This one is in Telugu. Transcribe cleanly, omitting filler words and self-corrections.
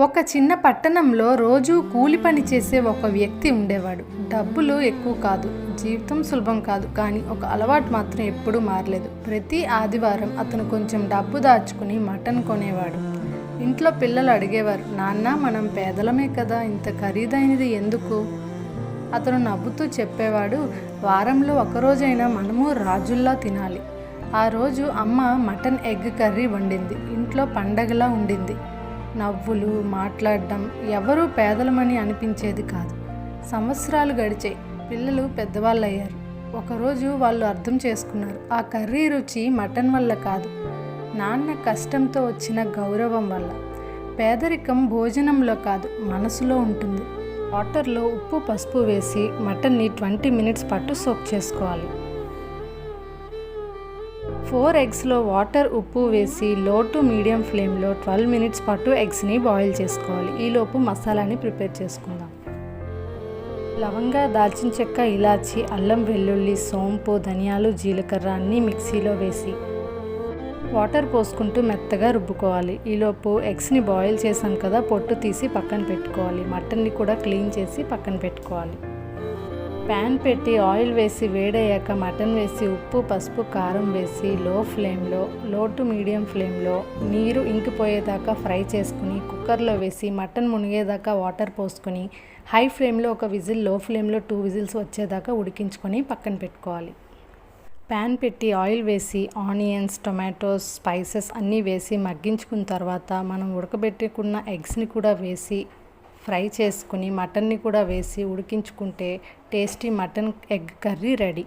ఒక చిన్న పట్టణంలో రోజూ కూలి పని చేసే ఒక వ్యక్తి ఉండేవాడు. డబ్బులు ఎక్కువ కాదు, జీవితం సులభం కాదు, కానీ ఒక అలవాటు మాత్రం ఎప్పుడూ మారలేదు. ప్రతి ఆదివారం అతను కొంచెం డబ్బు దాచుకుని మటన్ కొనేవాడు. ఇంట్లో పిల్లలు అడిగేవారు, నాన్న మనం పేదలమే కదా, ఇంత ఖరీదైనది ఎందుకు? అతను నవ్వుతూ చెప్పేవాడు, వారంలో ఒకరోజైనా మనము రాజుల్లా తినాలి. ఆ రోజు అమ్మ మటన్ ఎగ్ కర్రీ వండింది. ఇంట్లో పండగలా ఉండింది. నవ్వులు, మాట్లాడడం, ఎవరూ పేదలమని అనిపించేది కాదు. సంవత్సరాలు గడిచాయి. పిల్లలు పెద్దవాళ్ళయ్యారు. ఒకరోజు వాళ్ళు అర్థం చేసుకున్నారు, ఆ కర్రీ రుచి మటన్ వల్ల కాదు, నాన్న కష్టంతో వచ్చిన గౌరవం వల్ల. పేదరికం భోజనంలో కాదు, మనసులో ఉంటుంది. వాటర్లో ఉప్పు పసుపు వేసి మటన్ని 20 మినిట్స్ పాటు సోక్ చేసుకోవాలి. 4 ఎగ్స్లో వాటర్ ఉప్పు వేసి లో టు మీడియం ఫ్లేమ్లో 12 మినిట్స్ పాటు ఎగ్స్ని బాయిల్ చేసుకోవాలి. ఈలోపు మసాలాని ప్రిపేర్ చేసుకుందాం. లవంగా, దాల్చిన చెక్క, ఇలాచి, అల్లం వెల్లుల్లి, సోంపు, ధనియాలు, జీలకర్ర అన్నీ మిక్సీలో వేసి వాటర్ పోసుకుంటూ మెత్తగా రుబ్బుకోవాలి. ఈలోపు ఎగ్స్ని బాయిల్ చేసాం కదా, పొట్టు తీసి పక్కన పెట్టుకోవాలి. మటన్ని కూడా క్లీన్ చేసి పక్కన పెట్టుకోవాలి. ప్యాన్ పెట్టి ఆయిల్ వేసి వేడయ్యాక మటన్ వేసి ఉప్పు పసుపు కారం వేసి లో టు మీడియం ఫ్లేమ్లో నీరు ఇంకిపోయేదాకా ఫ్రై చేసుకుని కుక్కర్లో వేసి మటన్ మునిగేదాకా వాటర్ పోసుకొని హై ఫ్లేమ్లో ఒక విజిల్, లో ఫ్లేమ్లో 2 విజిల్స్ వచ్చేదాకా ఉడికించుకొని పక్కన పెట్టుకోవాలి. ప్యాన్ పెట్టి ఆయిల్ వేసి ఆనియన్స్, టొమాటోస్, స్పైసెస్ అన్నీ వేసి మగ్గించుకున్న తర్వాత మనం ఉడకబెట్టుకున్న ఎగ్స్ని కూడా వేసి ఫ్రై చేసుకుని మటన్ని కూడా వేసి ఉడికించుకుంటే tasty mutton egg curry ready.